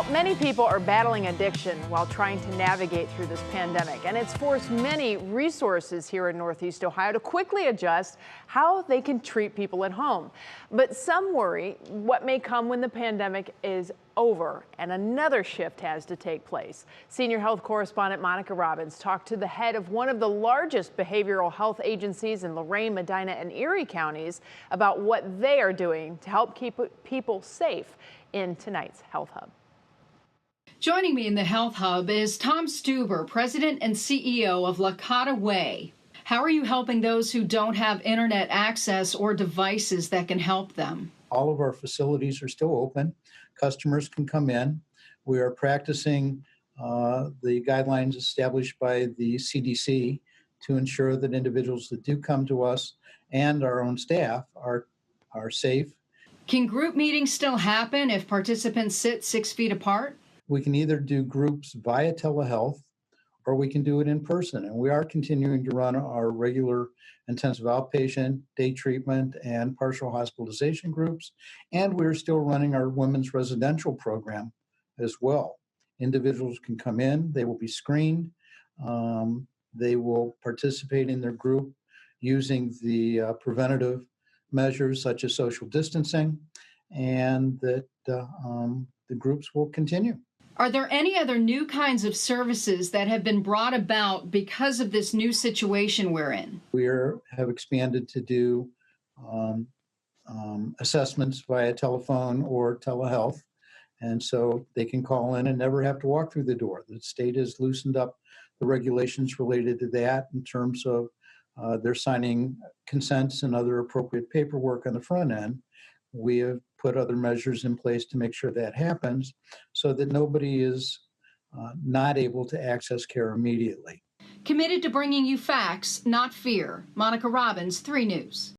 Well, many people are battling addiction while trying to navigate through this pandemic, and it's forced many resources here in Northeast Ohio to quickly adjust how they can treat people at home. But some worry what may come when the pandemic is over and another shift has to take place. Senior health correspondent Monica Robbins talked to the head of one of the largest behavioral health agencies in Lorain, Medina and Erie counties about what they are doing to help keep people safe in tonight's Health Hub. Joining me in the Health Hub is Tom Stuber, President and CEO of Licata Way. How are you helping those who don't have internet access or devices that can help them? All of our facilities are still open. Customers can come in. We are practicing the guidelines established by the CDC to ensure that individuals that do come to us and our own staff are safe. Can group meetings still happen if participants sit 6 feet apart? We can either do groups via telehealth or we can do it in person. And we are continuing to run our regular intensive outpatient, day treatment, and partial hospitalization groups. And we're still running our women's residential program as well. Individuals can come in, they will be screened, they will participate in their group using the preventative measures such as social distancing, and that the groups will continue. Are there any other new kinds of services that have been brought about because of this new situation we're in? We have expanded to do assessments via telephone or telehealth, and so they can call in and never have to walk through the door. The state has loosened up the regulations related to that in terms of they're signing consents and other appropriate paperwork on the front end. We have put other measures in place to make sure that happens so that nobody is not able to access care immediately. Committed to bringing you facts, not fear. Monica Robbins, 3 News.